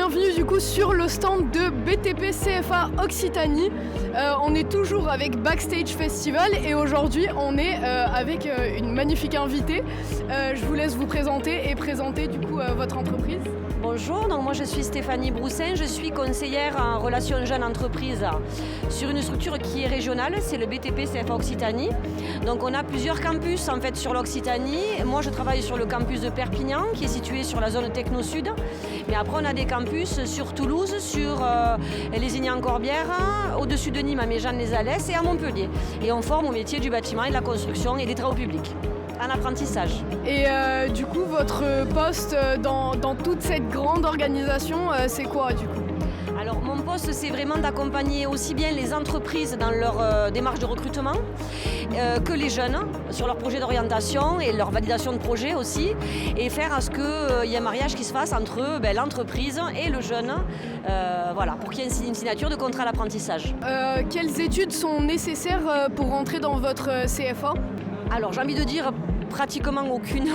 bienvenue du coup sur le stand de BTP CFA Occitanie. On est toujours avec Backstage Festival et aujourd'hui on est avec une magnifique invitée. Je vous laisse vous présenter et présenter du coup votre entreprise. Bonjour, donc moi je suis Stéphanie Broussin, je suis conseillère en relations jeunes entreprises sur une structure qui est régionale, c'est le BTP CFA Occitanie. Donc on a plusieurs campus en fait sur l'Occitanie. Moi je travaille sur le campus de Perpignan qui est situé sur la zone Techno-Sud. Mais après on a des campus sur Toulouse, sur Lézignan-Corbière, au-dessus de Nîmes à Méjeanne-les-Alès et à Montpellier. Et on forme au métier du bâtiment et de la construction et des travaux publics. Un apprentissage. Et du coup, votre poste dans toute cette grande organisation, c'est quoi du coup ? Alors mon poste, c'est vraiment d'accompagner aussi bien les entreprises dans leur démarche de recrutement que les jeunes sur leur projet d'orientation et leur validation de projet aussi, et faire à ce qu'il y ait un mariage qui se fasse entre l'entreprise et le jeune, pour qu'il y ait une signature de contrat d'apprentissage. Quelles études sont nécessaires pour rentrer dans votre CFA ? Alors j'ai envie de dire pratiquement aucune.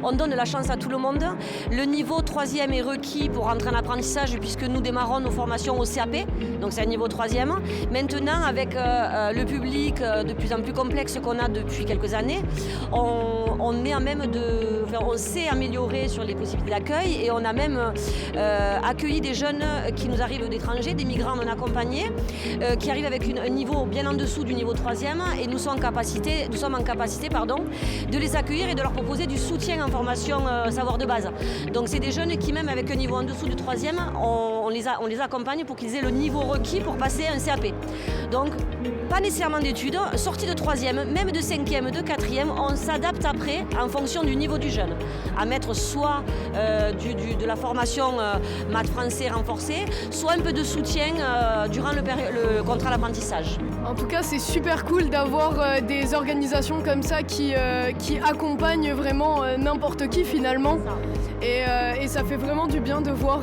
On donne la chance à tout le monde. Le niveau 3e est requis pour rentrer en apprentissage puisque nous démarrons nos formations au CAP, donc c'est un niveau 3e. Maintenant, avec le public de plus en plus complexe qu'on a depuis quelques années, on s'est amélioré sur les possibilités d'accueil et on a même accueilli des jeunes qui nous arrivent d'étrangers, des migrants non accompagnés, qui arrivent avec un niveau bien en dessous du niveau 3e et nous sommes en capacité de les accueillir et de leur proposer du soutien en formation savoir de base. Donc c'est des jeunes qui, même avec un niveau en dessous du 3e, on les accompagne pour qu'ils aient le niveau requis pour passer un CAP. Donc pas nécessairement d'études, sortie de 3e, même de 5e, de 4e, on s'adapte après en fonction du niveau du jeune. À mettre soit de la formation maths français renforcée, soit un peu de soutien durant le contrat d'apprentissage. En tout cas, c'est super cool d'avoir des organisations comme ça qui accompagnent vraiment n'importe qui finalement. Et ça fait vraiment du bien de voir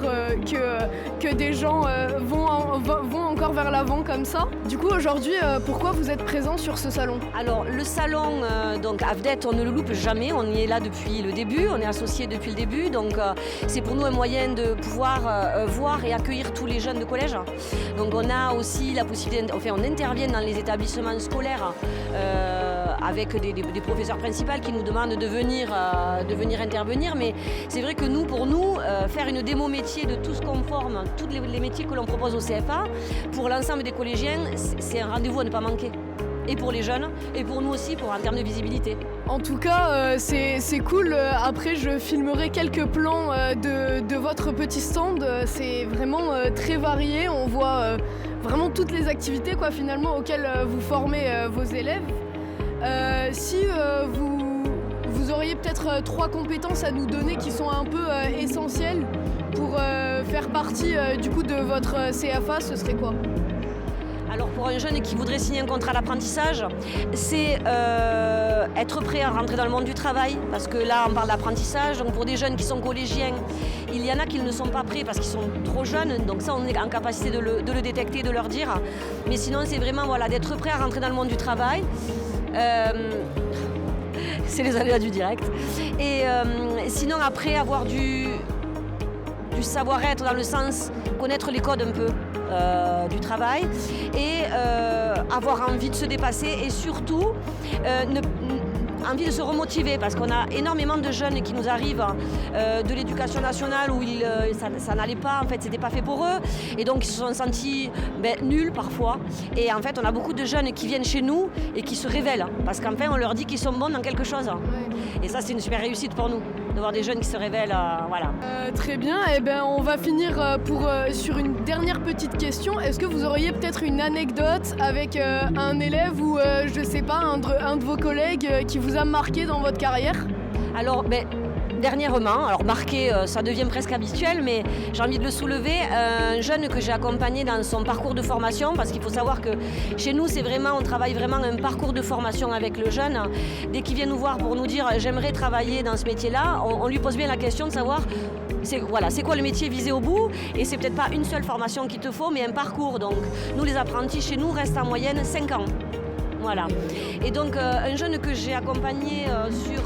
que des gens vont encore vers l'avant comme ça. Du coup, aujourd'hui, pourquoi vous êtes présent sur ce salon ? Alors, le salon, donc AFDET, on ne le loupe jamais. On y est là depuis le début, on est associés depuis le début. Donc, c'est pour nous un moyen de pouvoir voir et accueillir tous les jeunes de collège. Donc, on a aussi la possibilité, on intervient dans les établissements scolaires avec des professeurs principaux qui nous demandent de venir intervenir. Mais c'est vrai que pour nous, faire une démo métier de tout ce qu'on forme, tous les métiers que l'on propose au CFA, pour l'ensemble des collégiens, c'est un rendez-vous à ne pas manquer. Et pour les jeunes, et pour nous aussi, en termes de visibilité. En tout cas, c'est cool. Après, je filmerai quelques plans de votre petit stand. C'est vraiment très varié. On voit vraiment toutes les activités finalement auxquelles vous formez vos élèves. Si vous auriez peut-être 3 compétences à nous donner qui sont un peu essentielles pour faire partie du coup de votre CFA, ce serait quoi ? Alors pour un jeune qui voudrait signer un contrat d'apprentissage, c'est être prêt à rentrer dans le monde du travail, parce que là on parle d'apprentissage, donc pour des jeunes qui sont collégiens, il y en a qui ne sont pas prêts parce qu'ils sont trop jeunes, donc ça on est en capacité de le détecter, de leur dire. Mais sinon c'est vraiment d'être prêt à rentrer dans le monde du travail. C'est les aléas du direct. Et sinon après avoir du savoir-être dans le sens connaître les codes un peu du travail et avoir envie de se dépasser et surtout envie de se remotiver parce qu'on a énormément de jeunes qui nous arrivent de l'éducation nationale où ça n'allait pas, en fait c'était pas fait pour eux et donc ils se sont sentis nuls parfois et en fait on a beaucoup de jeunes qui viennent chez nous et qui se révèlent parce qu'enfin on leur dit qu'ils sont bons dans quelque chose et ça c'est une super réussite pour nous de voir des jeunes qui se révèlent, très bien, on va finir sur une dernière petite question. Est-ce que vous auriez peut-être une anecdote avec un élève ou je sais pas, un de vos collègues qui vous a marqué dans votre carrière ? Alors, dernièrement, marqué, ça devient presque habituel, mais j'ai envie de le soulever, un jeune que j'ai accompagné dans son parcours de formation, parce qu'il faut savoir que chez nous, on travaille vraiment un parcours de formation avec le jeune. Dès qu'il vient nous voir pour nous dire « j'aimerais travailler dans ce métier-là », on lui pose bien la question de savoir c'est quoi le métier visé au bout, et c'est peut-être pas une seule formation qu'il te faut, mais un parcours. Donc, nous, les apprentis, chez nous, restent en moyenne 5 ans. Voilà. Et donc un jeune que j'ai accompagné sur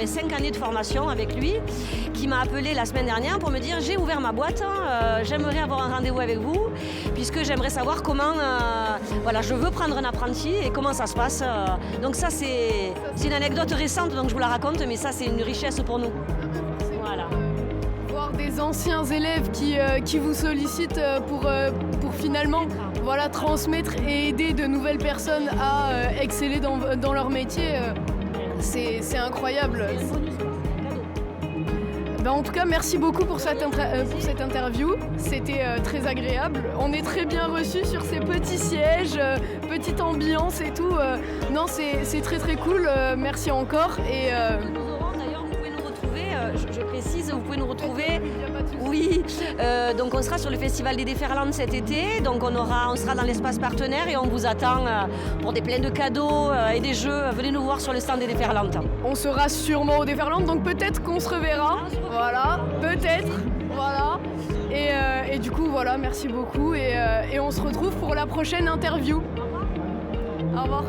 5 années de formation avec lui, qui m'a appelé la semaine dernière pour me dire j'ai ouvert ma boîte, j'aimerais avoir un rendez-vous avec vous, puisque j'aimerais savoir comment, je veux prendre un apprenti et comment ça se passe. Donc ça c'est une anecdote récente, donc je vous la raconte, mais ça c'est une richesse pour nous. Voilà. Voir des anciens élèves qui vous sollicitent pour finalement transmettre et aider de nouvelles personnes à exceller dans leur métier, c'est incroyable. En tout cas, merci beaucoup pour cette interview. C'était très agréable. On est très bien reçus sur ces petits sièges, petite ambiance et tout. Non, c'est très très cool. Merci encore. Et, d'ailleurs, vous pouvez nous retrouver, je précise, vous pouvez nous retrouver. Oui, donc on sera sur le Festival des Déferlantes cet été. Donc on sera dans l'espace partenaire et on vous attend pour plein de cadeaux et des jeux. Venez nous voir sur le stand des Déferlantes. On sera sûrement aux Déferlantes, donc peut-être qu'on se reverra. Voilà, peut-être. Voilà. Et du coup, voilà, merci beaucoup. Et on se retrouve pour la prochaine interview. Au revoir.